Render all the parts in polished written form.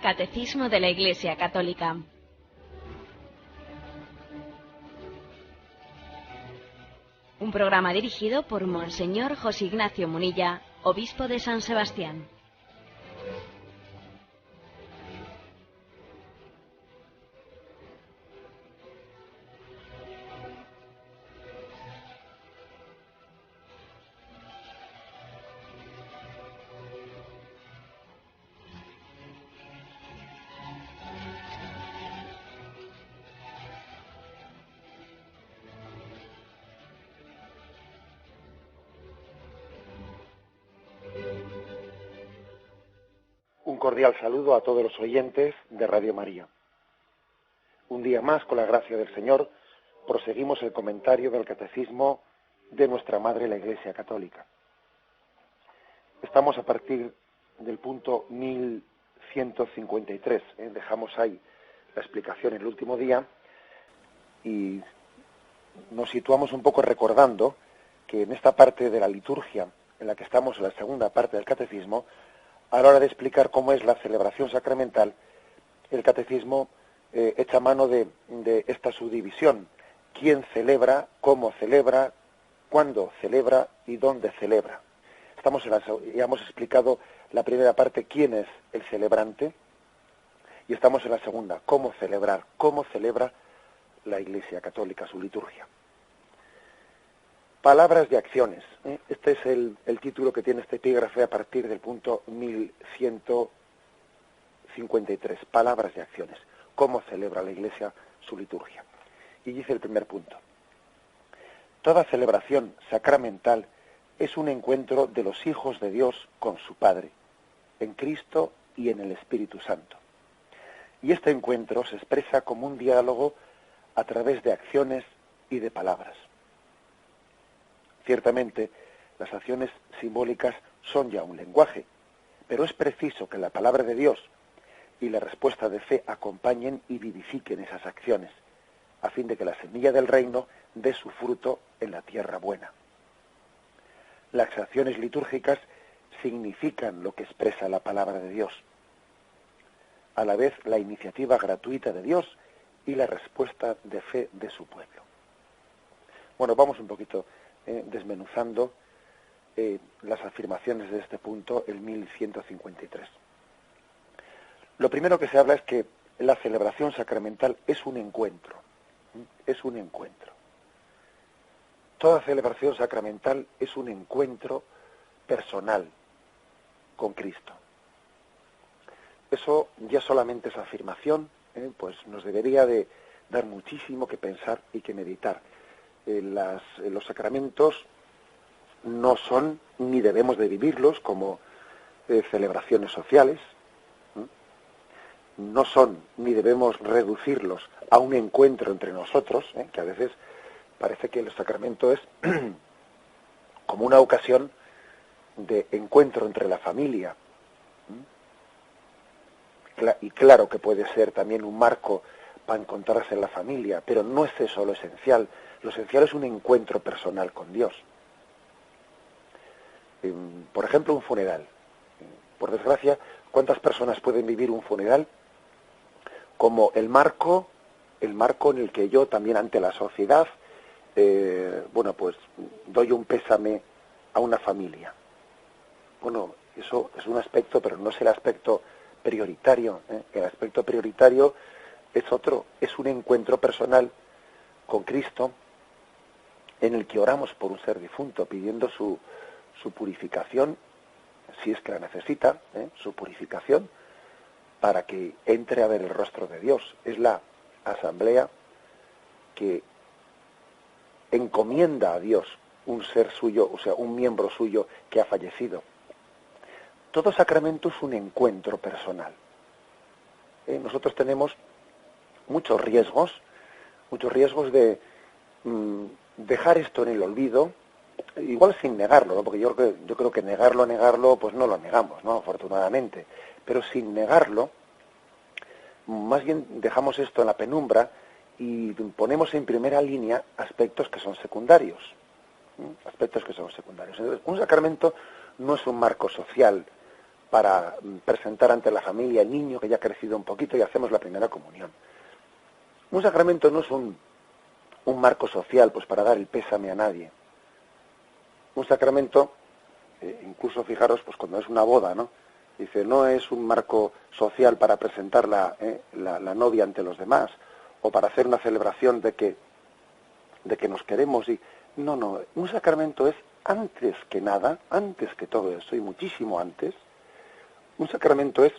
Catecismo de la Iglesia Católica. Un programa dirigido por Monseñor José Ignacio Munilla, obispo de San Sebastián. Un cordial saludo a todos los oyentes de Radio María. Un día más, con la gracia del Señor, proseguimos el comentario del Catecismo de nuestra Madre la Iglesia Católica. Estamos a partir del punto 1153. Dejamos ahí la explicación el último día y nos situamos un poco recordando que en esta parte de la liturgia, en la que estamos en la segunda parte del Catecismo, a la hora de explicar cómo es la celebración sacramental, el Catecismo echa mano de esta subdivisión. ¿Quién celebra? ¿Cómo celebra? ¿Cuándo celebra? ¿Y dónde celebra? Ya hemos explicado la primera parte, quién es el celebrante, y estamos en la segunda, cómo celebrar, cómo celebra la Iglesia Católica su liturgia. Palabras de acciones. Este es el título que tiene este epígrafe a partir del punto 1153. Palabras de acciones. ¿Cómo celebra la Iglesia su liturgia? Y dice el primer punto. Toda celebración sacramental es un encuentro de los hijos de Dios con su Padre, en Cristo y en el Espíritu Santo. Y este encuentro se expresa como un diálogo a través de acciones y de palabras. Ciertamente, las acciones simbólicas son ya un lenguaje, pero es preciso que la palabra de Dios y la respuesta de fe acompañen y vivifiquen esas acciones, a fin de que la semilla del reino dé su fruto en la tierra buena. Las acciones litúrgicas significan lo que expresa la palabra de Dios, a la vez la iniciativa gratuita de Dios y la respuesta de fe de su pueblo. Bueno, vamos un poquito desmenuzando las afirmaciones de este punto, el 1153. Lo primero que se habla es que la celebración sacramental es un encuentro. Es un encuentro. Toda celebración sacramental es un encuentro personal con Cristo. Eso, ya solamente esa afirmación, pues nos debería de dar muchísimo que pensar y que meditar. Los sacramentos no son, ni debemos de vivirlos como celebraciones sociales, no son, ni debemos reducirlos a un encuentro entre nosotros, que a veces parece que el sacramento es como una ocasión de encuentro entre la familia. Y claro que puede ser también un marco para encontrarse en la familia, pero no es eso lo esencial. Lo esencial es un encuentro personal con Dios. Por ejemplo, un funeral. Por desgracia, ¿cuántas personas pueden vivir un funeral como el marco en el que yo también ante la sociedad, pues doy un pésame a una familia? Bueno, eso es un aspecto, pero no es el aspecto prioritario. El aspecto prioritario es otro, es un encuentro personal con Cristo, en el que oramos por un ser difunto, pidiendo su purificación, si es que la necesita, su purificación, para que entre a ver el rostro de Dios. Es la asamblea que encomienda a Dios un ser suyo, o sea, un miembro suyo que ha fallecido. Todo sacramento es un encuentro personal. Nosotros tenemos muchos riesgos de dejar esto en el olvido, igual sin negarlo, ¿no? Porque yo creo que negarlo, pues no lo negamos, ¿no? Afortunadamente, pero sin negarlo, más bien dejamos esto en la penumbra y ponemos en primera línea aspectos que son secundarios. Entonces, un sacramento no es un marco social, para presentar ante la familia el niño que ya ha crecido un poquito y hacemos la primera comunión. Un sacramento no es un marco social pues para dar el pésame a nadie. Un sacramento, incluso fijaros, pues cuando es una boda, ¿no? Dice, no es un marco social para presentar la novia ante los demás, o para hacer una celebración de que nos queremos. No, un sacramento es antes que nada, antes que todo eso, y muchísimo antes, un sacramento es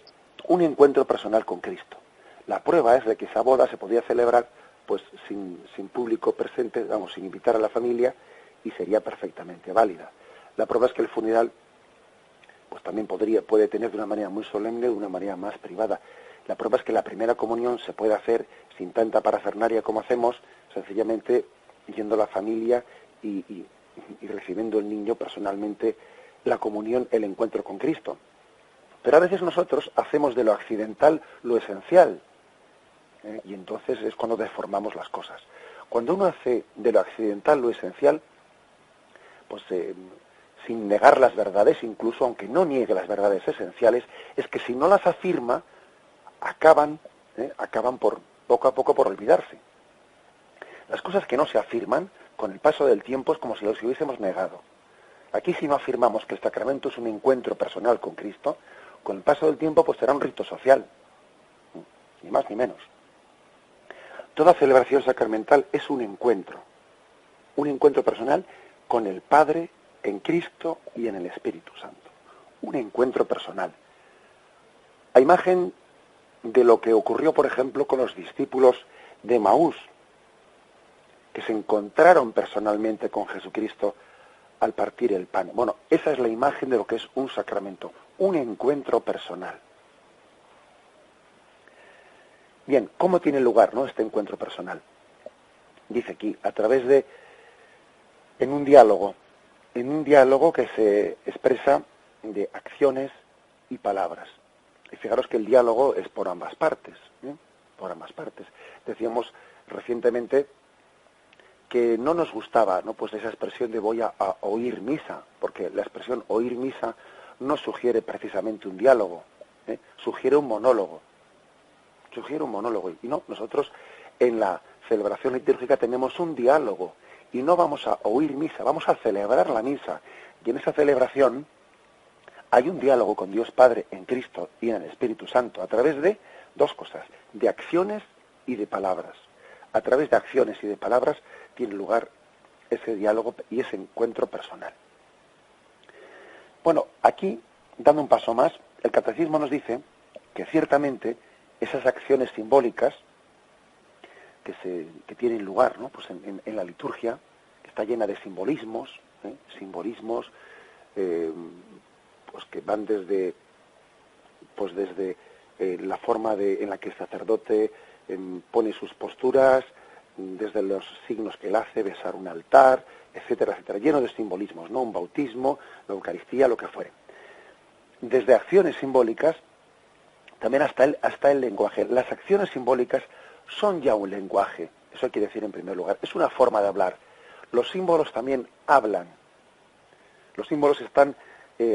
un encuentro personal con Cristo. La prueba es de que esa boda se podía celebrar pues sin público presente, vamos, sin invitar a la familia, y sería perfectamente válida. La prueba es que el funeral pues también puede tener de una manera muy solemne, de una manera más privada. La prueba es que la primera comunión se puede hacer sin tanta parafernalia como hacemos, sencillamente yendo a la familia y recibiendo el niño personalmente la comunión, el encuentro con Cristo. Pero a veces nosotros hacemos de lo accidental lo esencial, y entonces es cuando deformamos las cosas. Cuando uno hace de lo accidental lo esencial, pues sin negar las verdades, incluso aunque no niegue las verdades esenciales, es que si no las afirma, acaban por poco a poco por olvidarse. Las cosas que no se afirman, con el paso del tiempo es como si los hubiésemos negado. Aquí si no afirmamos que el sacramento es un encuentro personal con Cristo, con el paso del tiempo pues será un rito social, ni más ni menos. Toda celebración sacramental es un encuentro personal con el Padre, en Cristo y en el Espíritu Santo. Un encuentro personal. A imagen de lo que ocurrió, por ejemplo, con los discípulos de Emaús, que se encontraron personalmente con Jesucristo al partir el pan. Bueno, esa es la imagen de lo que es un sacramento, un encuentro personal. Bien, ¿cómo tiene lugar, no, este encuentro personal? Dice aquí, a través de, en un diálogo que se expresa de acciones y palabras. Y fijaros que el diálogo es por ambas partes, por ambas partes. Decíamos recientemente que no nos gustaba, ¿no?, pues esa expresión de voy a oír misa, porque la expresión oír misa no sugiere precisamente un diálogo, sugiere un monólogo. Y no, nosotros en la celebración litúrgica tenemos un diálogo, y no vamos a oír misa, vamos a celebrar la misa. Y en esa celebración hay un diálogo con Dios Padre en Cristo y en el Espíritu Santo, a través de dos cosas, de acciones y de palabras. A través de acciones y de palabras tiene lugar ese diálogo y ese encuentro personal. Bueno, aquí, dando un paso más, el Catecismo nos dice que ciertamente esas acciones simbólicas que tienen lugar, ¿no?, pues en la liturgia, que está llena de simbolismos, pues que van desde la forma en la que el sacerdote pone sus posturas, desde los signos que él hace, besar un altar, etcétera, etcétera, lleno de simbolismos, ¿no? Un bautismo, la Eucaristía, lo que fuere. Desde acciones simbólicas, también hasta el lenguaje. Las acciones simbólicas son ya un lenguaje, eso quiere decir en primer lugar, es una forma de hablar. Los símbolos también hablan. Los símbolos están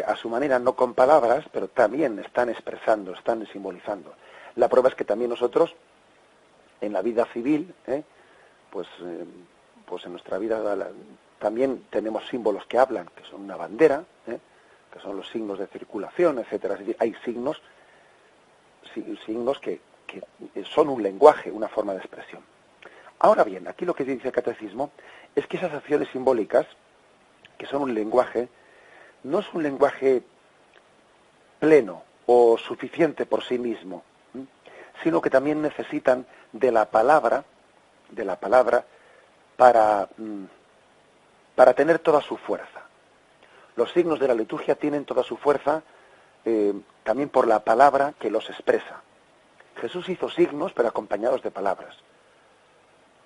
a su manera, no con palabras, pero también están expresando, están simbolizando. La prueba es que también nosotros, en la vida civil, pues en nuestra vida también tenemos símbolos que hablan, que son una bandera, que son los signos de circulación, etcétera. Es decir, hay signos que son un lenguaje, una forma de expresión. Ahora bien, aquí lo que dice el Catecismo es que esas acciones simbólicas, que son un lenguaje, no es un lenguaje pleno o suficiente por sí mismo, sino que también necesitan de la palabra para tener toda su fuerza. Los signos de la liturgia tienen toda su fuerza también por la palabra que los expresa. Jesús hizo signos, pero acompañados de palabras.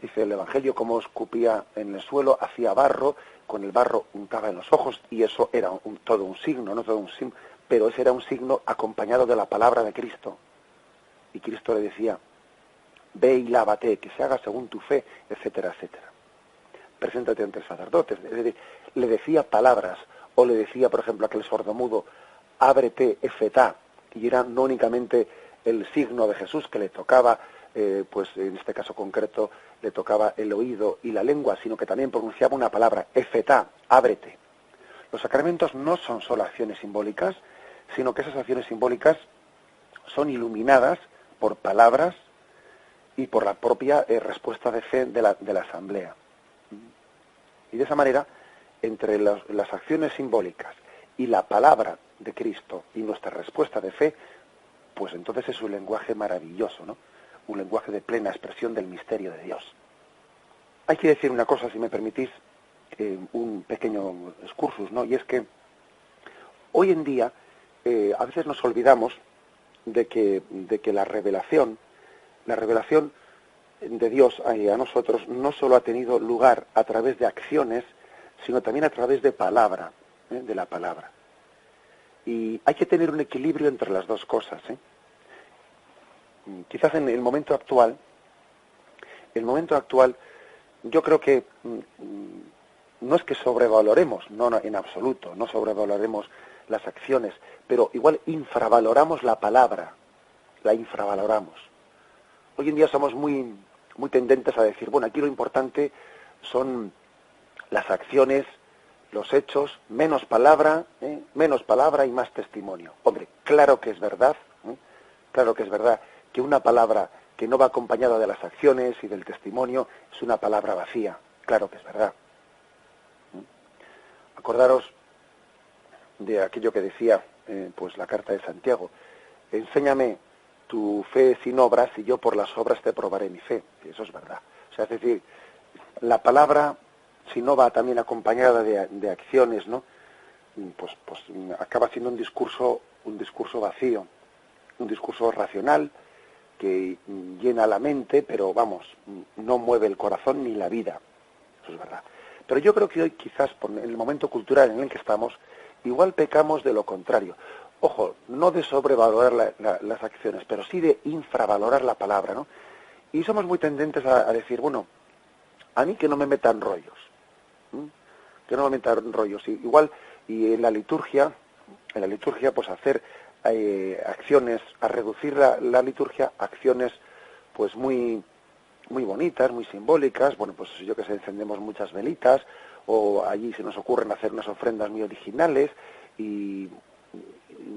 Dice el Evangelio cómo escupía en el suelo, hacía barro, con el barro untaba en los ojos, y eso era todo un signo, no todo un signo, pero ese era un signo acompañado de la palabra de Cristo. Y Cristo le decía, ve y lávate, que se haga según tu fe, etcétera, etcétera. Preséntate ante el sacerdote. Es decir, le decía palabras, o le decía, por ejemplo, a aquel sordomudo, ábrete, efetá, y era no únicamente el signo de Jesús que le tocaba, pues en este caso concreto le tocaba el oído y la lengua, sino que también pronunciaba una palabra, efetá, ábrete. Los sacramentos no son solo acciones simbólicas, sino que esas acciones simbólicas son iluminadas por palabras y por la propia respuesta de fe de la asamblea. Y de esa manera, entre las acciones simbólicas y la palabra de Cristo y nuestra respuesta de fe, pues entonces es un lenguaje maravilloso, ¿no? Un lenguaje de plena expresión del misterio de Dios. Hay que decir una cosa, si me permitís, un pequeño excursus, ¿no? Y es que hoy en día a veces nos olvidamos de que la revelación de Dios a nosotros no solo ha tenido lugar a través de acciones, sino también a través de palabra, de la palabra. Y hay que tener un equilibrio entre las dos cosas. Quizás en el momento actual, yo creo que no es que sobrevaloremos, no, en absoluto, no sobrevaloremos las acciones, pero igual infravaloramos la palabra, la infravaloramos. Hoy en día somos muy tendentes a decir, bueno, aquí lo importante son las acciones, los hechos, menos palabra y más testimonio. Hombre, claro que es verdad que una palabra que no va acompañada de las acciones y del testimonio es una palabra vacía, claro que es verdad. Acordaros de aquello que decía pues la carta de Santiago, enséñame tu fe sin obras y yo por las obras te probaré mi fe. Y eso es verdad. O sea, es decir, la palabra, si no va también acompañada de acciones, ¿no? Pues acaba siendo un discurso vacío, un discurso racional que llena la mente, pero vamos, no mueve el corazón ni la vida. Eso es verdad. Pero yo creo que hoy quizás, en el momento cultural en el que estamos, igual pecamos de lo contrario. Ojo, no de sobrevalorar las acciones, pero sí de infravalorar la palabra, ¿no? Y somos muy tendentes a decir, bueno, a mí que no me metan rollos. Que no me metan rollos. Igual, y en la liturgia, pues hacer acciones, a reducir la liturgia, acciones pues muy bonitas, muy simbólicas. Bueno, pues yo que sé, encendemos muchas velitas, o allí se nos ocurren hacer unas ofrendas muy originales, y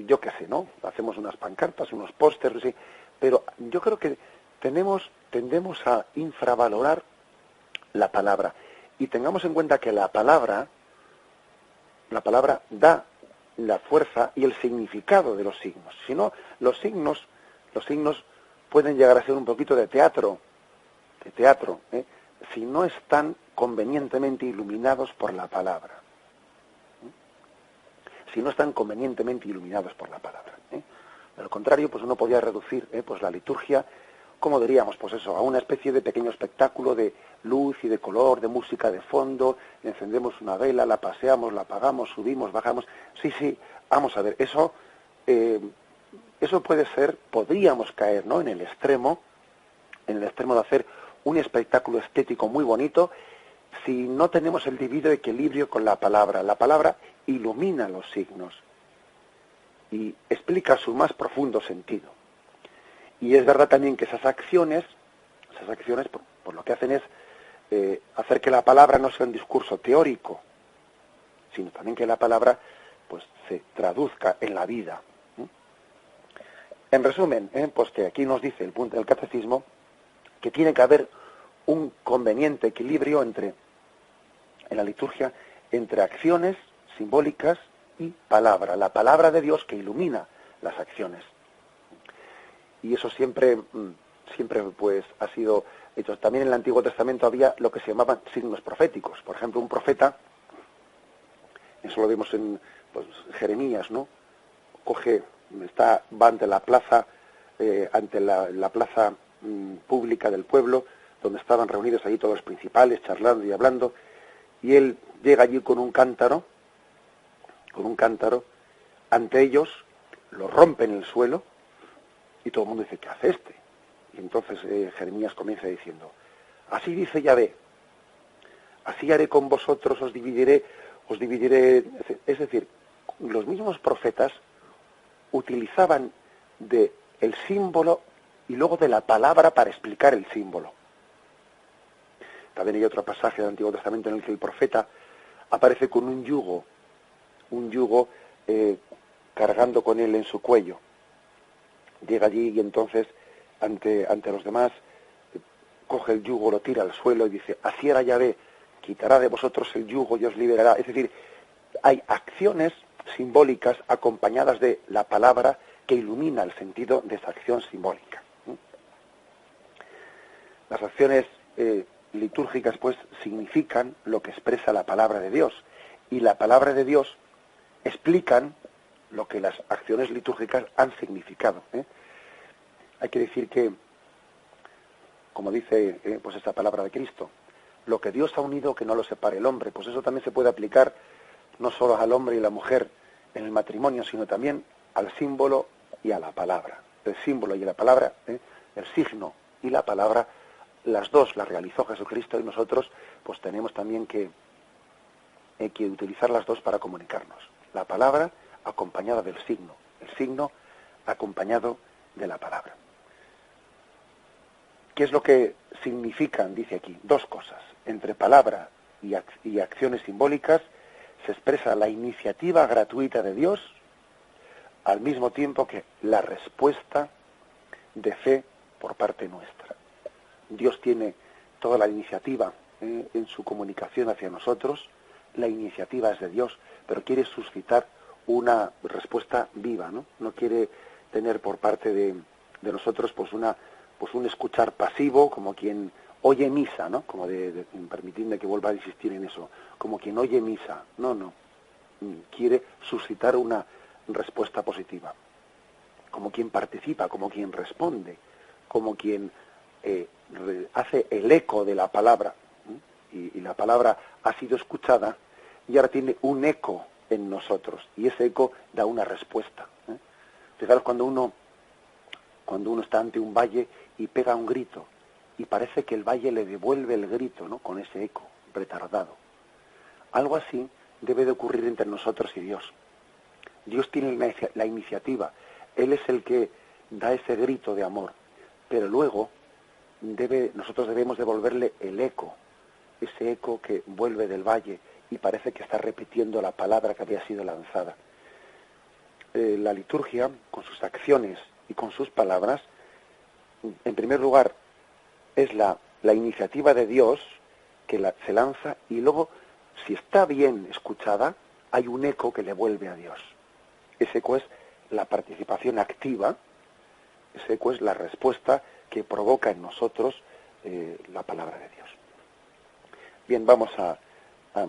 yo qué sé, ¿no? Hacemos unas pancartas, unos pósters, ¿sí? Pero yo creo que tendemos a infravalorar la palabra, y tengamos en cuenta que la palabra da la fuerza y el significado de los signos. Si no, los signos pueden llegar a ser un poquito de teatro, si no están convenientemente iluminados por la palabra. Si no están convenientemente iluminados por la palabra. Al contrario, pues uno podría reducir pues la liturgia, ¿cómo diríamos? Pues eso, a una especie de pequeño espectáculo de luz y de color, de música de fondo, encendemos una vela, la paseamos, la apagamos, subimos, bajamos. Sí, vamos a ver, eso puede ser, podríamos caer, ¿no?, en el extremo de hacer un espectáculo estético muy bonito, si no tenemos el debido equilibrio con la palabra. La palabra ilumina los signos y explica su más profundo sentido. Y es verdad también que esas acciones por lo que hacen es hacer que la palabra no sea un discurso teórico, sino también que la palabra pues se traduzca en la vida. En resumen, pues que aquí nos dice el punto del catecismo que tiene que haber un conveniente equilibrio en la liturgia, entre acciones simbólicas y palabra, la palabra de Dios que ilumina las acciones. Y eso siempre pues ha sido hecho. También en el Antiguo Testamento había lo que se llamaban signos proféticos. Por ejemplo, un profeta, eso lo vemos en Jeremías, ¿no? Va ante la plaza, la plaza pública del pueblo, donde estaban reunidos allí todos los principales, charlando y hablando, y él llega allí con un cántaro, ante ellos, lo rompe en el suelo, y todo el mundo dice, ¿qué hace este? Y entonces Jeremías comienza diciendo, así dice Yahvé, así haré con vosotros, os dividiré, es decir, los mismos profetas utilizaban de el símbolo y luego de la palabra para explicar el símbolo. También hay otro pasaje del Antiguo Testamento en el que el profeta aparece con un yugo cargando con él en su cuello. Llega allí y entonces ante los demás coge el yugo, lo tira al suelo y dice: así era Yahvé, quitará de vosotros el yugo y os liberará. Es decir, hay acciones simbólicas acompañadas de la palabra que ilumina el sentido de esa acción simbólica. Las acciones litúrgicas, pues, significan lo que expresa la palabra de Dios, y la palabra de Dios explican lo que las acciones litúrgicas han significado. Hay que decir que, como dice pues esta palabra de Cristo, lo que Dios ha unido, que no lo separe el hombre. Pues eso también se puede aplicar no solo al hombre y la mujer en el matrimonio, sino también al símbolo y a la palabra. El símbolo y la palabra, el signo y la palabra, las dos las realizó Jesucristo, y nosotros pues tenemos también que utilizar las dos para comunicarnos. La palabra acompañada del signo, el signo acompañado de la palabra. ¿Qué es lo que significan? Dice aquí, dos cosas. Entre palabra y acciones simbólicas se expresa la iniciativa gratuita de Dios, al mismo tiempo que la respuesta de fe por parte nuestra. Dios tiene toda la iniciativa en su comunicación hacia nosotros. La iniciativa es de Dios, pero quiere suscitar una respuesta viva, ¿no? No quiere tener por parte de nosotros pues un escuchar pasivo, como quien oye misa, ¿no? Como permitidme que vuelva a insistir en eso, como quien oye misa. No. Quiere suscitar una respuesta positiva, como quien participa, como quien responde, como quien hace el eco de la palabra, y la palabra ha sido escuchada y ahora tiene un eco en nosotros, y ese eco da una respuesta. Fijaros cuando uno está ante un valle y pega un grito, y parece que el valle le devuelve el grito, ¿no?, con ese eco retardado. Algo así debe de ocurrir entre nosotros y Dios. Dios tiene la iniciativa, Él es el que da ese grito de amor, pero luego nosotros debemos devolverle el eco, ese eco que vuelve del valle y parece que está repitiendo la palabra que había sido lanzada. La liturgia, con sus acciones y con sus palabras, en primer lugar, es la iniciativa de Dios que se lanza, y luego, si está bien escuchada, hay un eco que le vuelve a Dios. Ese eco es la participación activa, ese eco es la respuesta que provoca en nosotros la palabra de Dios. Bien, vamos a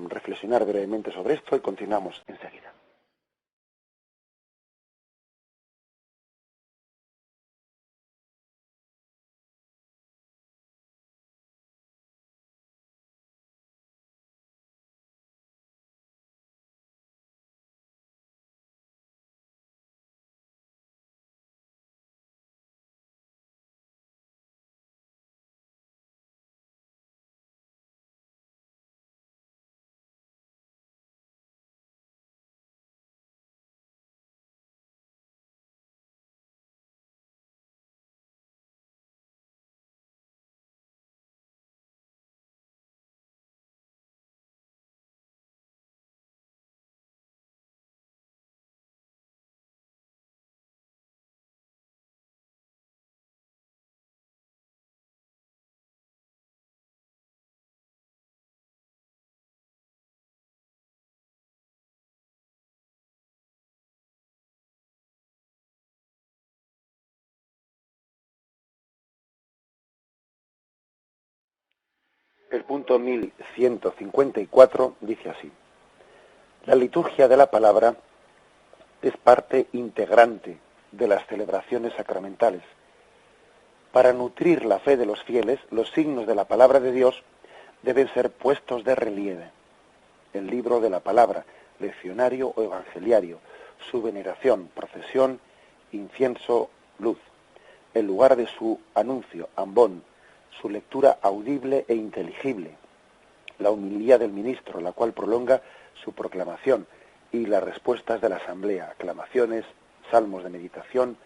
reflexionar brevemente sobre esto y continuamos enseguida. El punto 1154 dice así: la liturgia de la palabra es parte integrante de las celebraciones sacramentales. Para nutrir la fe de los fieles, los signos de la palabra de Dios deben ser puestos de relieve. El libro de la palabra, leccionario o evangeliario, su veneración, procesión, incienso, luz. El lugar de su anuncio, ambón, su lectura audible e inteligible, la homilía del ministro, la cual prolonga su proclamación, y las respuestas de la asamblea, aclamaciones, salmos de meditación,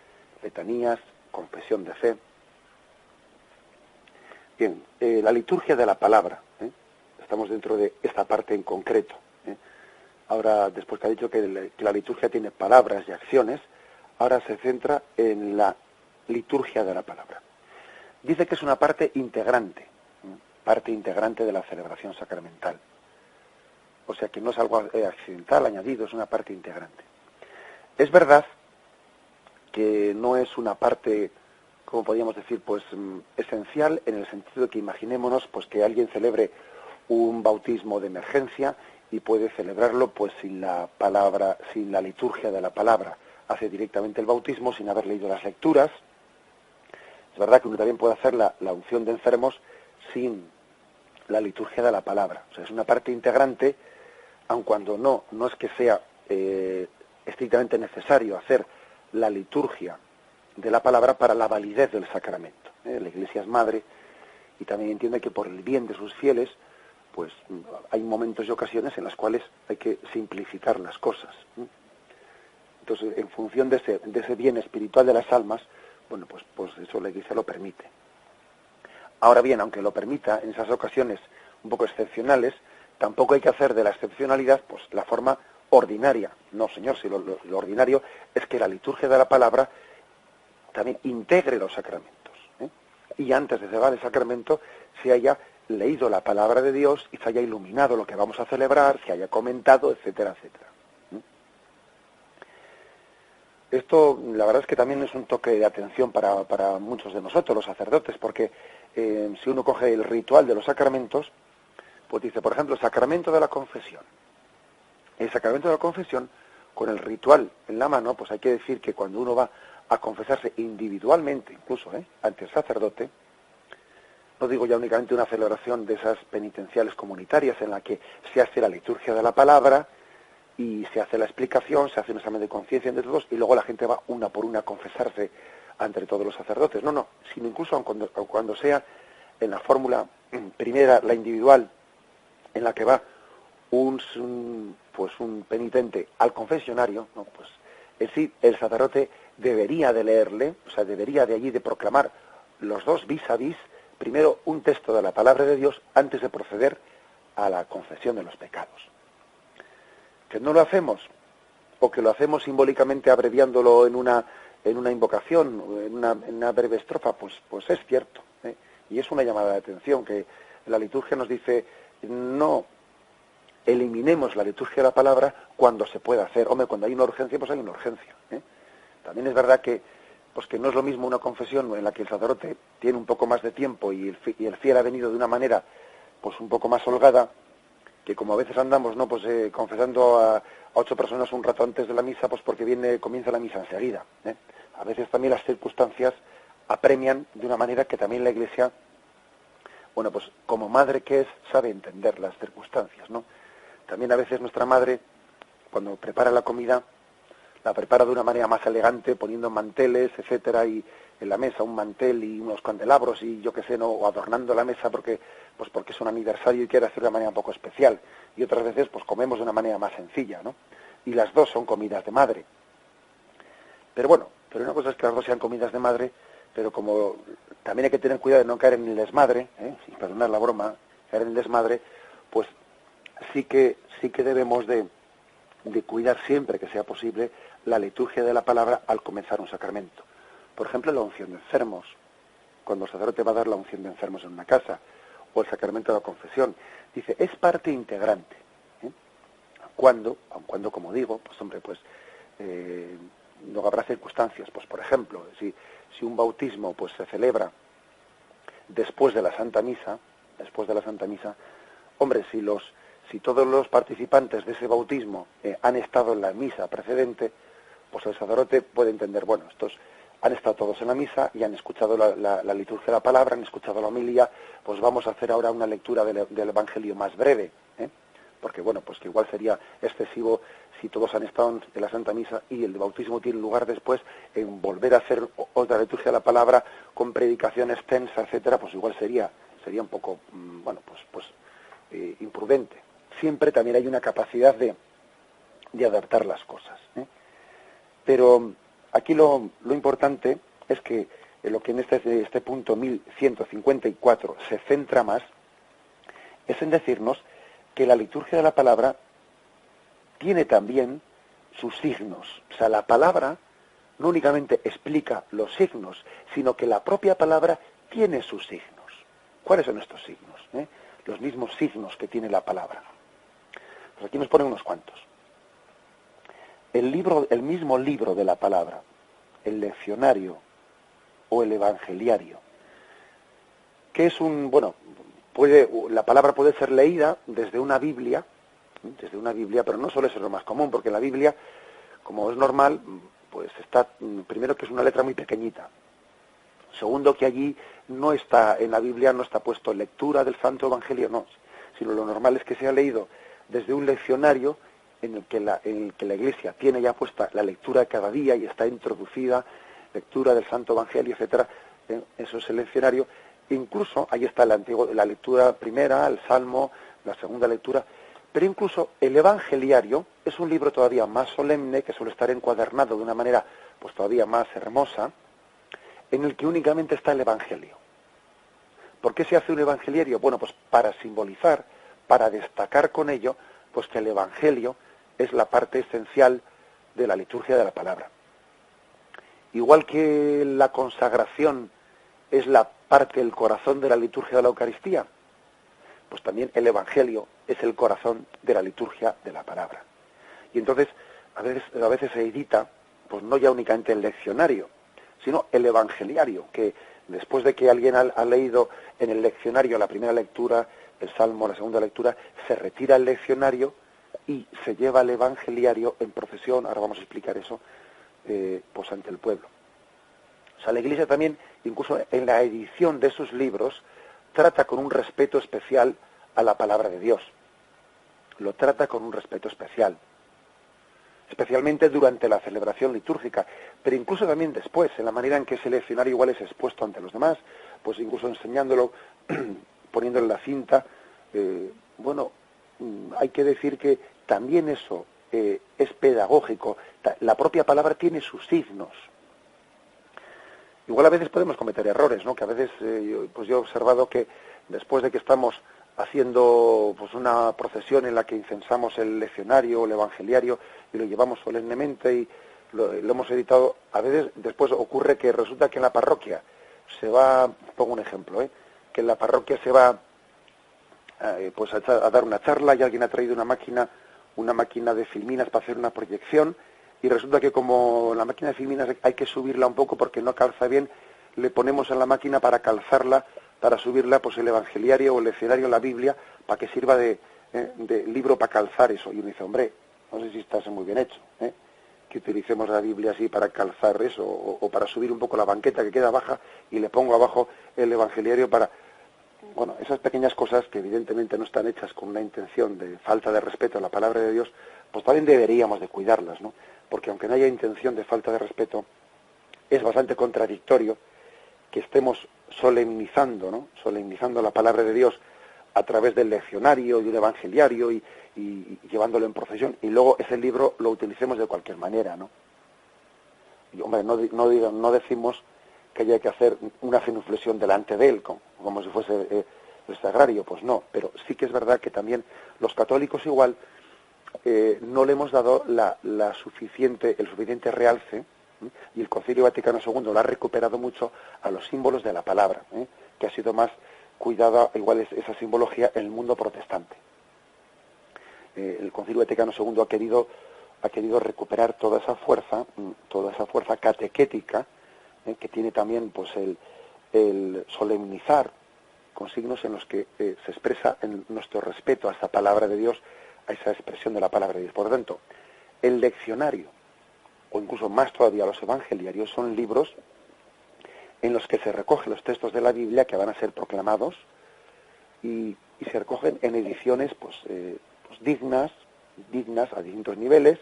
letanías, confesión de fe. Bien, la liturgia de la palabra, estamos dentro de esta parte en concreto. Ahora, después que ha dicho que la liturgia tiene palabras y acciones, ahora se centra en la liturgia de la palabra. Dice que es una parte integrante de la celebración sacramental. O sea que no es algo accidental, añadido, es una parte integrante. Es verdad que no es una parte, como podríamos decir, pues esencial, en el sentido de que imaginémonos pues que alguien celebre un bautismo de emergencia y puede celebrarlo pues sin la palabra, sin la liturgia de la palabra. Hace directamente el bautismo sin haber leído las lecturas. Es verdad que uno también puede hacer la unción de enfermos sin la liturgia de la palabra. O sea, es una parte integrante, aun cuando no es que sea estrictamente necesario hacer la liturgia de la palabra para la validez del sacramento. La Iglesia es madre y también entiende que por el bien de sus fieles, pues hay momentos y ocasiones en las cuales hay que simplificar las cosas. Entonces, en función de ese bien espiritual de las almas, bueno, pues eso la Iglesia lo permite. Ahora bien, aunque lo permita en esas ocasiones un poco excepcionales, tampoco hay que hacer de la excepcionalidad pues la forma ordinaria. No, señor, si lo ordinario es que la liturgia de la palabra también integre los sacramentos. Y antes de celebrar el sacramento se haya leído la palabra de Dios y se haya iluminado lo que vamos a celebrar, se haya comentado, etcétera, etcétera. Esto, la verdad es que también es un toque de atención para muchos de nosotros, los sacerdotes, porque si uno coge el ritual de los sacramentos, pues dice, por ejemplo, el sacramento de la confesión. El sacramento de la confesión, con el ritual en la mano, pues hay que decir que cuando uno va a confesarse individualmente, incluso ante el sacerdote, no digo ya únicamente una celebración de esas penitenciales comunitarias en la que se hace la liturgia de la palabra y se hace la explicación, se hace un examen de conciencia entre todos y luego la gente va una por una a confesarse ante todos los sacerdotes. No, sino incluso cuando sea en la fórmula primera, la individual, en la que va un penitente al confesionario, ¿no? Pues en sí el sacerdote debería de leerle, o sea, debería de allí de proclamar los dos vis a vis, primero un texto de la palabra de Dios antes de proceder a la confesión de los pecados. Que no lo hacemos, o que lo hacemos simbólicamente abreviándolo en una invocación, en una breve estrofa, pues es cierto, y es una llamada de atención que la liturgia nos dice, no eliminemos la liturgia de la palabra cuando se pueda hacer. Hombre, cuando hay una urgencia, pues hay una urgencia. También es verdad que no es lo mismo una confesión en la que el sacerdote tiene un poco más de tiempo y el fiel ha venido de una manera pues un poco más holgada, que como a veces andamos confesando a 8 personas un rato antes de la misa, pues porque comienza la misa enseguida. A veces también las circunstancias apremian de una manera que también la Iglesia, bueno, pues como madre que es, sabe entender las circunstancias, ¿no? También a veces nuestra madre, cuando prepara la comida, la prepara de una manera más elegante, poniendo manteles, etcétera, y en la mesa un mantel y unos candelabros y yo qué sé, ¿no? O adornando la mesa porque es un aniversario y quiere hacer de una manera un poco especial. Y otras veces pues comemos de una manera más sencilla, ¿no? Y las dos son comidas de madre. Pero una cosa es que las dos sean comidas de madre, pero como también hay que tener cuidado de no caer en el desmadre, sin perdonar la broma, caer en el desmadre, pues sí que debemos de cuidar siempre que sea posible la liturgia de la palabra al comenzar un sacramento. Por ejemplo, la unción de enfermos, cuando el sacerdote va a dar la unción de enfermos en una casa, o el sacramento de la confesión, dice, es parte integrante. Aun cuando, como digo, pues hombre, no habrá circunstancias, pues por ejemplo, si un bautismo pues se celebra después de la Santa Misa, hombre, si todos los participantes de ese bautismo han estado en la misa precedente, pues el sacerdote puede entender, bueno, estos han estado todos en la misa y han escuchado la liturgia de la palabra, han escuchado la homilía, pues vamos a hacer ahora una lectura del Evangelio más breve, porque bueno, pues que igual sería excesivo si todos han estado en la Santa Misa y el bautismo tiene lugar después, en volver a hacer otra liturgia de la palabra con predicación extensa, etcétera, pues igual sería un poco, imprudente. Siempre también hay una capacidad de adaptar las cosas. Pero aquí lo importante es que lo que en este punto 1154 se centra más es en decirnos que la liturgia de la palabra tiene también sus signos. O sea, la palabra no únicamente explica los signos, sino que la propia palabra tiene sus signos. ¿Cuáles son estos signos? Los mismos signos que tiene la palabra. Pues aquí nos ponen unos cuantos. El mismo libro de la palabra, el leccionario o el evangeliario, que es la palabra puede ser leída desde una Biblia, pero no suele ser lo más común, porque la Biblia, como es normal, pues está, primero, que es una letra muy pequeñita. Segundo, que allí no está, en la Biblia no está puesto lectura del Santo Evangelio, no, sino lo normal es que sea leído desde un leccionario en el que la Iglesia tiene ya puesta la lectura de cada día y está introducida, lectura del Santo Evangelio, etcétera. Eso es el leccionario. Incluso ahí está la lectura primera, el Salmo, la segunda lectura, pero incluso el Evangeliario es un libro todavía más solemne, que suele estar encuadernado de una manera pues todavía más hermosa, en el que únicamente está el Evangelio. ¿Por qué se hace un Evangeliario? Bueno, pues para simbolizar, para destacar con ello, pues que el Evangelio es la parte esencial de la liturgia de la palabra. Igual que la consagración es la parte, el corazón de la liturgia de la Eucaristía, pues también el Evangelio es el corazón de la liturgia de la palabra. Y entonces, a veces se edita, pues no ya únicamente el leccionario, sino el evangeliario, que después de que alguien ha leído en el leccionario la primera lectura, el Salmo, la segunda lectura, se retira el leccionario y se lleva el evangeliario en procesión, ahora vamos a explicar eso, pues ante el pueblo. O sea, la Iglesia también, incluso en la edición de sus libros, trata con un respeto especial a la palabra de Dios. Lo trata con un respeto especial, especialmente durante la celebración litúrgica, pero incluso también después, en la manera en que ese leccionario igual es expuesto ante los demás, pues incluso enseñándolo, poniéndole la cinta. Hay que decir que también eso es pedagógico. La propia palabra tiene sus signos. Igual a veces podemos cometer errores, ¿no? Que a veces yo he observado que después de que estamos haciendo pues una procesión en la que incensamos el leccionario, el evangeliario, y lo llevamos solemnemente y lo hemos editado, a veces después ocurre que resulta que en la parroquia se va, pongo un ejemplo, que en la parroquia se va a dar una charla y alguien ha traído una máquina de filminas para hacer una proyección, y resulta que como la máquina de filminas hay que subirla un poco porque no calza bien, le ponemos en la máquina para calzarla, para subirla, pues el evangeliario o el leccionario, la Biblia, para que sirva de libro para calzar eso. Y uno dice, hombre, no sé si está muy bien hecho, que utilicemos la Biblia así para calzar eso, o para subir un poco la banqueta que queda baja y le pongo abajo el evangeliario para... Bueno, esas pequeñas cosas que evidentemente no están hechas con una intención de falta de respeto a la palabra de Dios, pues también deberíamos de cuidarlas, ¿no? Porque aunque no haya intención de falta de respeto, es bastante contradictorio que estemos solemnizando, ¿no? Solemnizando la palabra de Dios a través del leccionario y del evangeliario y llevándolo en procesión, y luego ese libro lo utilicemos de cualquier manera, ¿no? Y, hombre, no decimos que haya que hacer una genuflexión delante de él, como si fuese el sagrario, pues no, pero sí que es verdad que también los católicos igual no le hemos dado el suficiente realce, y el Concilio Vaticano II lo ha recuperado mucho a los símbolos de la palabra, que ha sido más cuidada igual esa simbología en el mundo protestante. El Concilio Vaticano II ha querido recuperar toda esa fuerza catequética, que tiene también pues el solemnizar con signos en los que se expresa en nuestro respeto a esta palabra de Dios, a esa expresión de la palabra de Dios. Por lo tanto, el leccionario, o incluso más todavía los evangeliarios, son libros en los que se recogen los textos de la Biblia que van a ser proclamados y se recogen en ediciones pues dignas a distintos niveles,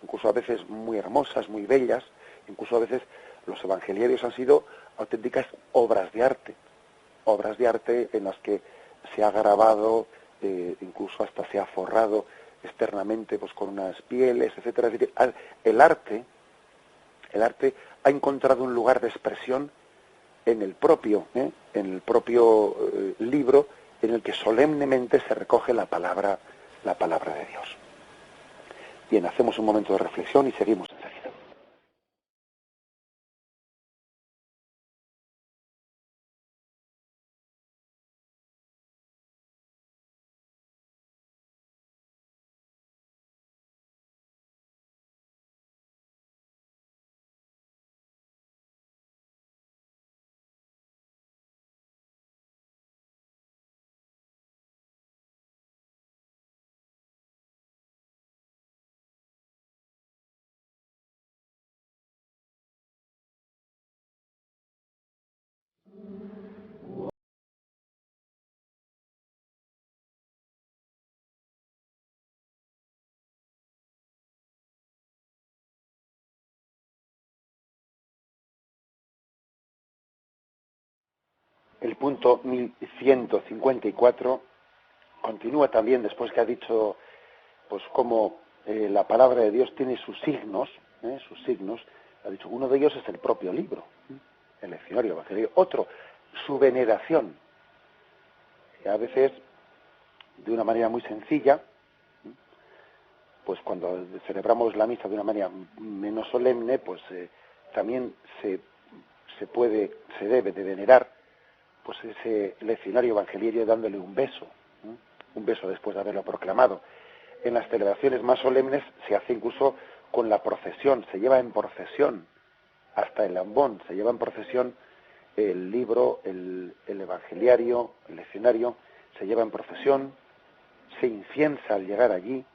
incluso a veces muy hermosas, muy bellas. Incluso a veces los evangeliarios han sido auténticas obras de arte en las que se ha grabado, incluso hasta se ha forrado externamente pues con unas pieles, etcétera. Es decir, el arte El arte ha encontrado un lugar de expresión en el propio libro en el que solemnemente se recoge la palabra de Dios. Bien, hacemos un momento de reflexión y seguimos enseguida. El punto 1154 continúa también después que ha dicho pues cómo la palabra de Dios tiene sus signos, ha dicho uno de ellos es el propio libro, el leccionario evangelio. Otro, su veneración, que a veces de una manera muy sencilla, pues cuando celebramos la misa de una manera menos solemne, pues también se debe de venerar pues ese leccionario evangeliario dándole un beso después de haberlo proclamado. En las celebraciones más solemnes se hace incluso con la procesión, se lleva en procesión hasta el ambón, se lleva en procesión el libro, el evangeliario, el leccionario, se lleva en procesión, se inciensa al llegar allí.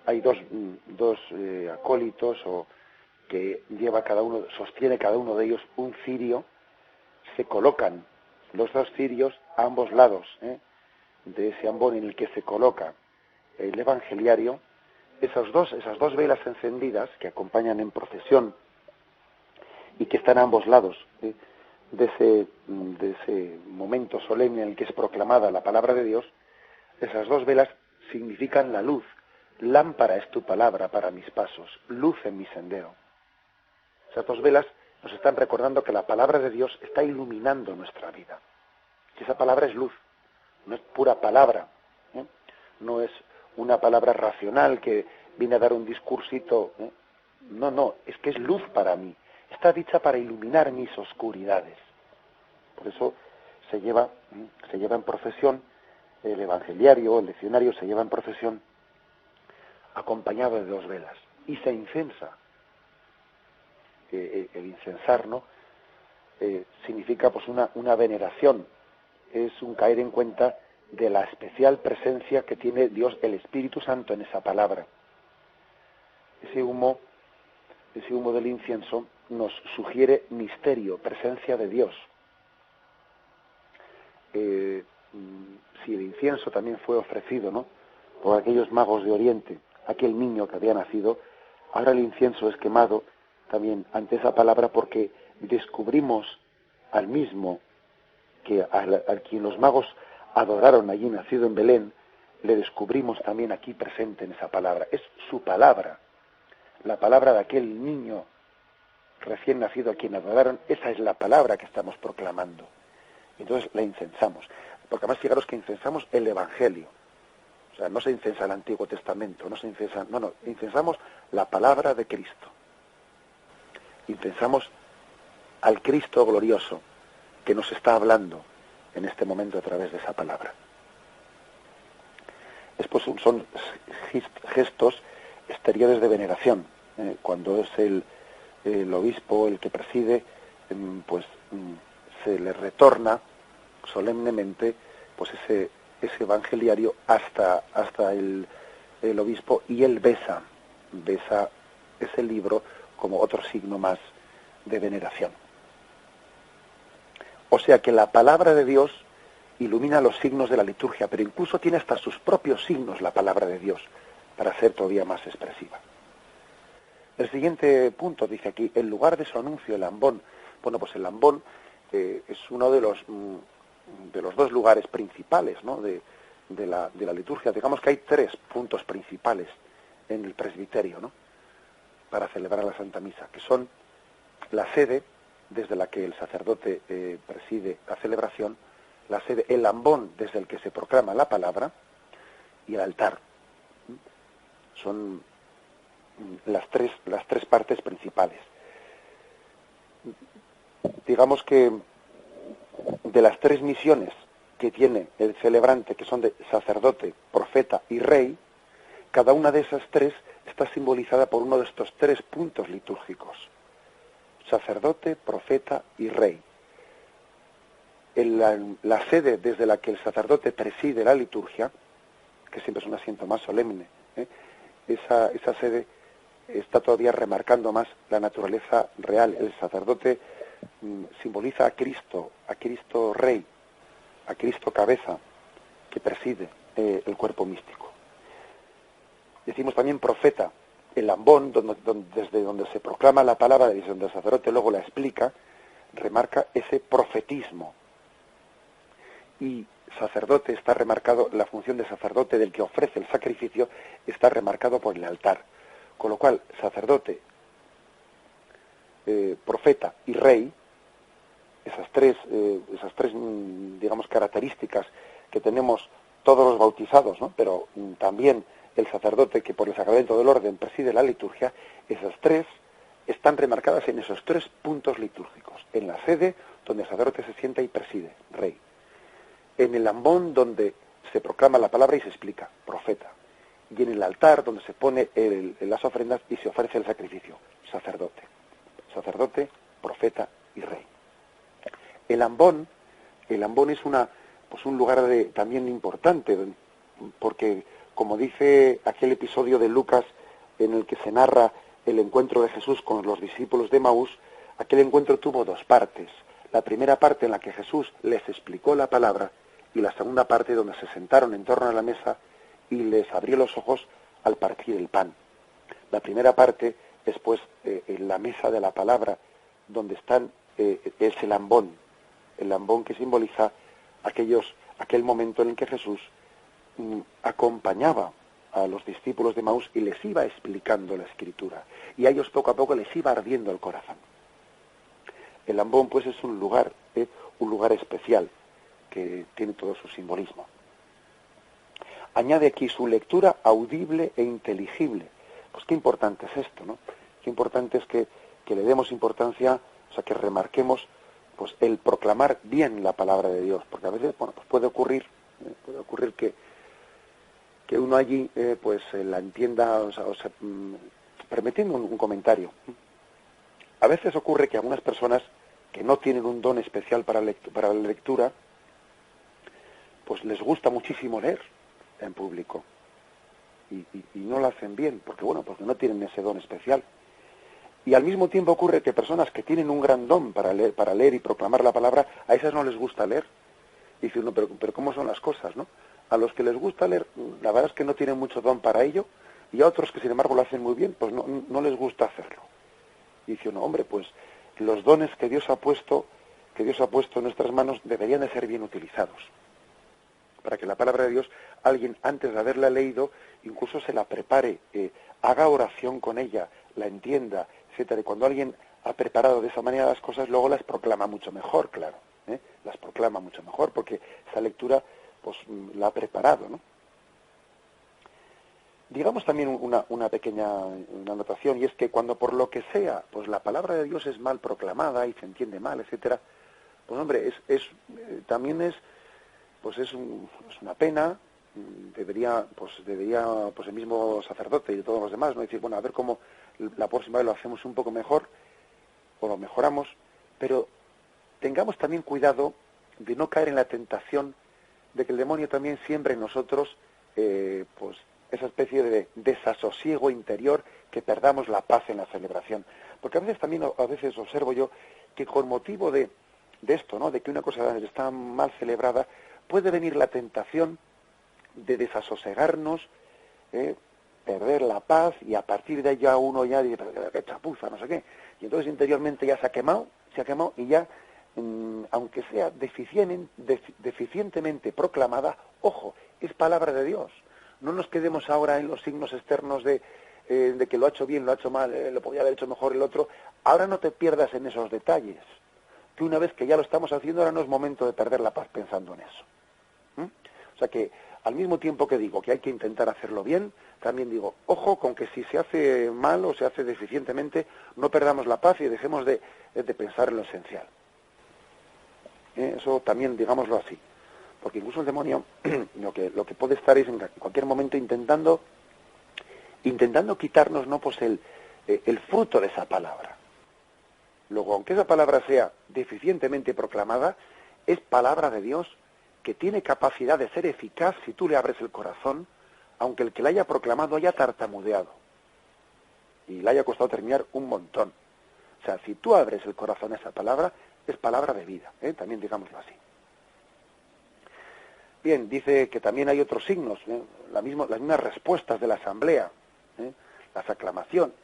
Hay dos acólitos que sostiene cada uno de ellos un cirio, se colocan los dos cirios a ambos lados de ese ambón en el que se coloca el evangeliario. Esas dos velas encendidas que acompañan en procesión y que están a ambos lados de ese momento solemne en el que es proclamada la palabra de Dios, esas dos velas significan la luz. Lámpara es tu palabra para mis pasos, luz en mi sendero. Esas dos velas nos están recordando que la palabra de Dios está iluminando nuestra vida. Que esa palabra es luz, no es pura palabra, no es una palabra racional que viene a dar un discursito. No, es que es luz para mí. Está dicha para iluminar mis oscuridades. Por eso se lleva en procesión el evangeliario, el leccionario se lleva en procesión acompañado de dos velas y se incensa. El incensar, ¿no? Significa pues una veneración, es un caer en cuenta de la especial presencia que tiene Dios, el Espíritu Santo, en esa palabra. Ese humo del incienso nos sugiere misterio, presencia de Dios. Si el incienso también fue ofrecido, ¿no?, por aquellos magos de Oriente, aquel niño que había nacido, ahora el incienso es quemado también ante esa palabra porque descubrimos al mismo que al quien los magos adoraron allí nacido en Belén, le descubrimos también aquí presente en esa palabra. Es su palabra, la palabra de aquel niño recién nacido a quien adoraron, esa es la palabra que estamos proclamando. Entonces la incensamos, porque además fijaros que incensamos el Evangelio. O sea, no se incensa el Antiguo Testamento, incensamos la palabra de Cristo. Incensamos al Cristo glorioso que nos está hablando en este momento a través de esa palabra. Después son gestos exteriores de veneración. Cuando es el obispo el que preside, se le retorna solemnemente pues ese evangeliario hasta el obispo, y él besa ese libro como otro signo más de veneración. O sea que la palabra de Dios ilumina los signos de la liturgia, pero incluso tiene hasta sus propios signos la palabra de Dios, para ser todavía más expresiva. El siguiente punto dice aquí, en lugar de su anuncio, el ambón. Bueno, pues el ambón es uno de los dos lugares principales, ¿no?, de la liturgia. Digamos que hay tres puntos principales en el presbiterio, ¿no?, para celebrar la Santa Misa, que son la sede desde la que el sacerdote preside la celebración, la sede, el ambón desde el que se proclama la palabra y el altar. Son las tres partes principales. Digamos que de las tres misiones que tiene el celebrante, que son de sacerdote, profeta y rey, cada una de esas tres está simbolizada por uno de estos tres puntos litúrgicos: sacerdote, profeta y rey. La sede desde la que el sacerdote preside la liturgia, que siempre es un asiento más solemne, esa sede está todavía remarcando más la naturaleza real. El sacerdote simboliza a Cristo Rey, a Cristo cabeza, que preside el cuerpo místico. Decimos también profeta, el ambón, desde donde se proclama la palabra, desde donde el sacerdote luego la explica, remarca ese profetismo. Y sacerdote está remarcado, la función de sacerdote, del que ofrece el sacrificio, está remarcado por el altar. Con lo cual, sacerdote, profeta y rey, esas tres, digamos, características que tenemos todos los bautizados, ¿no? Pero también el sacerdote que por el sacramento del orden preside la liturgia, esas tres están remarcadas en esos tres puntos litúrgicos: en la sede, donde el sacerdote se sienta y preside, rey; en el ambón, donde se proclama la palabra y se explica, profeta; y en el altar, donde se pone las ofrendas y se ofrece el sacrificio, sacerdote, profeta y rey. El ambón es un lugar también importante, porque, como dice aquel episodio de Lucas en el que se narra el encuentro de Jesús con los discípulos de Emaús, aquel encuentro tuvo dos partes: la primera parte en la que Jesús les explicó la palabra, y la segunda parte donde se sentaron en torno a la mesa y les abrió los ojos al partir el pan. La primera parte es pues en la mesa de la palabra, donde es el ambón que simboliza aquel momento en el que Jesús acompañaba a los discípulos de Emaús y les iba explicando la Escritura, y a ellos poco a poco les iba ardiendo el corazón. El ambón pues es un lugar especial que tiene todo su simbolismo. Añade aquí su lectura audible e inteligible. Pues qué importante es esto, ¿no? Qué importante es que le demos importancia, o sea, que remarquemos pues el proclamar bien la palabra de Dios, porque a veces, bueno, pues puede ocurrir que uno allí la entienda, permitiendo un comentario. A veces ocurre que algunas personas que no tienen un don especial para la lectura, pues les gusta muchísimo leer en público y no lo hacen bien, porque no tienen ese don especial. Y al mismo tiempo ocurre que personas que tienen un gran don para leer y proclamar la palabra, a esas no les gusta leer. Y dicen, no, pero ¿cómo son las cosas, no? A los que les gusta leer, la verdad es que no tienen mucho don para ello, y a otros que sin embargo lo hacen muy bien, pues no les gusta hacerlo. Y dice uno, hombre, pues los dones que Dios ha puesto en nuestras manos deberían de ser bien utilizados, para que la palabra de Dios, alguien antes de haberla leído, incluso se la prepare, haga oración con ella, la entienda, etcétera. Y cuando alguien ha preparado de esa manera las cosas, luego las proclama mucho mejor, claro, las proclama mucho mejor, porque esa lectura pues la ha preparado, ¿no? Digamos también una pequeña anotación, y es que cuando por lo que sea, pues la palabra de Dios es mal proclamada y se entiende mal, etcétera, pues hombre, también es una pena. Debería el mismo sacerdote y todos los demás, no decir, bueno, a ver cómo la próxima vez lo hacemos un poco mejor o lo mejoramos, pero tengamos también cuidado de no caer en la tentación de que el demonio también siembre en nosotros esa especie de desasosiego interior, que perdamos la paz en la celebración. Porque a veces observo yo que con motivo de esto, ¿no?, de que una cosa está mal celebrada, puede venir la tentación de desasosegarnos, perder la paz, y a partir de ahí ya uno ya dice, qué chapuza, no sé qué. Y entonces interiormente ya se ha quemado y ya, aunque sea deficientemente proclamada, ojo, es palabra de Dios. No nos quedemos ahora en los signos externos de de que lo ha hecho bien, lo ha hecho mal, lo podía haber hecho mejor el otro. Ahora no te pierdas en esos detalles, que una vez que ya lo estamos haciendo, ahora no es momento de perder la paz pensando en eso. O sea que, al mismo tiempo que digo que hay que intentar hacerlo bien, también digo, ojo con que si se hace mal o se hace deficientemente, no perdamos la paz y dejemos de pensar en lo esencial. Eso también, digámoslo así. Porque incluso el demonio lo que puede estar es en cualquier momento intentando quitarnos, ¿no?, pues el fruto de esa palabra. Luego, aunque esa palabra sea deficientemente proclamada, es palabra de Dios que tiene capacidad de ser eficaz si tú le abres el corazón, aunque el que la haya proclamado haya tartamudeado y le haya costado terminar un montón. O sea, si tú abres el corazón a esa palabra, es palabra de vida, también digámoslo así. Bien, dice que también hay otros signos, las mismas respuestas de la asamblea, las aclamaciones,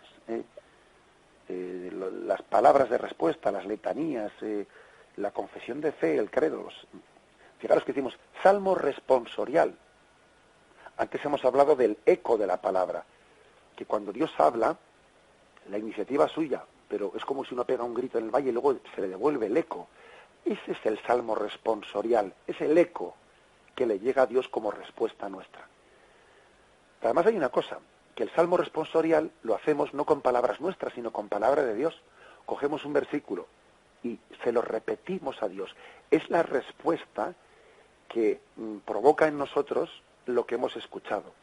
las palabras de respuesta, las letanías, la confesión de fe, el credo. Fijaros que decimos salmo responsorial. Antes hemos hablado del eco de la palabra, que cuando Dios habla, la iniciativa es suya, pero es como si uno pega un grito en el valle y luego se le devuelve el eco. Ese es el salmo responsorial, es el eco que le llega a Dios como respuesta nuestra. Pero además hay una cosa, que el salmo responsorial lo hacemos no con palabras nuestras, sino con palabra de Dios. Cogemos un versículo y se lo repetimos a Dios. Es la respuesta que provoca en nosotros lo que hemos escuchado.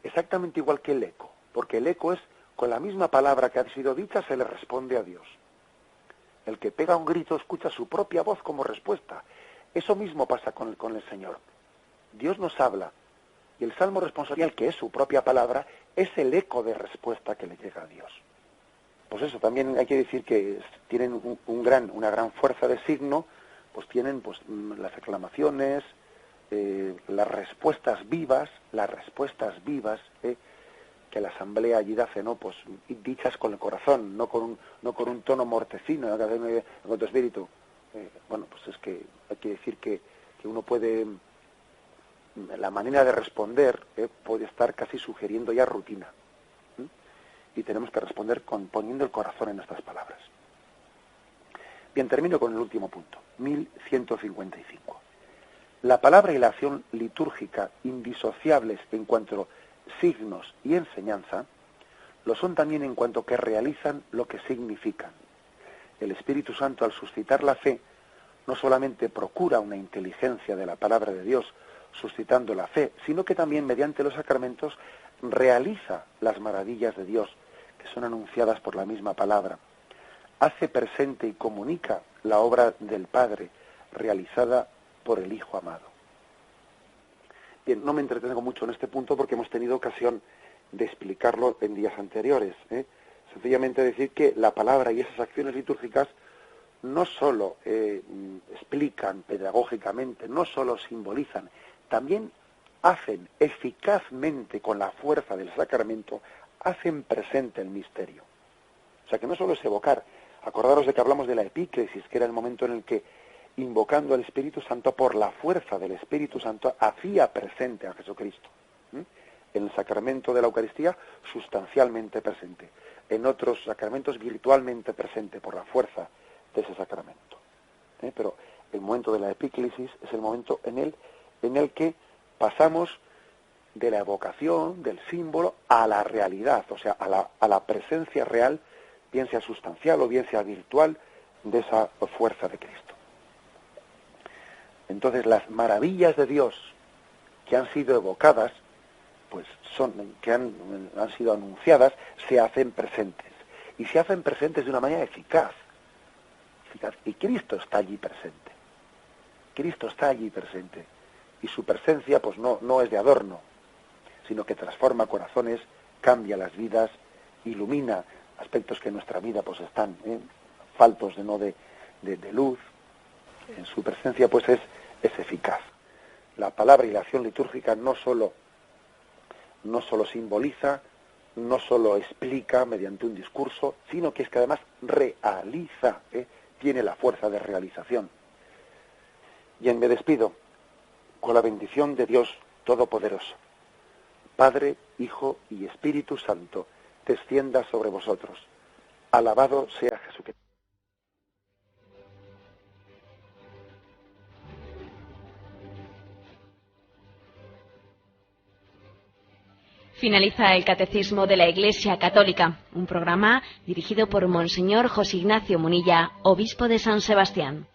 Exactamente igual que el eco, porque el eco es con la misma palabra que ha sido dicha se le responde a Dios. El que pega un grito escucha su propia voz como respuesta. Eso mismo pasa con el Señor. Dios nos habla y el salmo responsorial, que es su propia palabra, es el eco de respuesta que le llega a Dios. Pues eso, también hay que decir que tienen una gran fuerza de signo, pues tienen pues las aclamaciones, las respuestas vivas, que la asamblea allí hace, ¿no? Pues dichas con el corazón, no con un tono mortecino, con tu espíritu. Bueno, pues es que hay que decir que uno puede, la manera de responder puede estar casi sugiriendo ya rutina. Y tenemos que responder poniendo el corazón en nuestras palabras. Bien, termino con el último punto, 1155. La palabra y la acción litúrgica, indisociables en cuanto a signos y enseñanza, lo son también en cuanto que realizan lo que significan. El Espíritu Santo, al suscitar la fe, no solamente procura una inteligencia de la palabra de Dios, suscitando la fe, sino que también mediante los sacramentos realiza las maravillas de Dios, que son anunciadas por la misma palabra. Hace presente y comunica la obra del Padre, realizada por el Hijo amado. Bien, no me entretengo mucho en este punto porque hemos tenido ocasión de explicarlo en días anteriores. Sencillamente decir que la palabra y esas acciones litúrgicas no solo explican pedagógicamente, no solo simbolizan, también hacen eficazmente con la fuerza del sacramento, hacen presente el misterio. O sea que no solo es evocar, acordaros de que hablamos de la epíclesis, que era el momento en el que, invocando al Espíritu Santo, por la fuerza del Espíritu Santo, hacía presente a Jesucristo. En el sacramento de la Eucaristía, sustancialmente presente. En otros sacramentos, virtualmente presente por la fuerza de ese sacramento. Pero el momento de la epíclesis es el momento en el que pasamos de la evocación, del símbolo, a la realidad, o sea, a la presencia real, bien sea sustancial o bien sea virtual, de esa fuerza de Cristo. Entonces, las maravillas de Dios que han sido evocadas, pues que han sido anunciadas, se hacen presentes. Y se hacen presentes de una manera eficaz. Y Cristo está allí presente. Cristo está allí presente. Y su presencia, pues no es de adorno, sino que transforma corazones, cambia las vidas, ilumina aspectos que en nuestra vida pues están faltos de luz. En su presencia pues es eficaz. La palabra y la acción litúrgica no solo simboliza, no solo explica mediante un discurso, sino que es que además realiza, tiene la fuerza de realización. Bien, me despido con la bendición de Dios Todopoderoso, Padre, Hijo y Espíritu Santo, descienda sobre vosotros. Alabado sea Jesucristo. Finaliza el Catecismo de la Iglesia Católica, un programa dirigido por Monseñor José Ignacio Munilla, obispo de San Sebastián.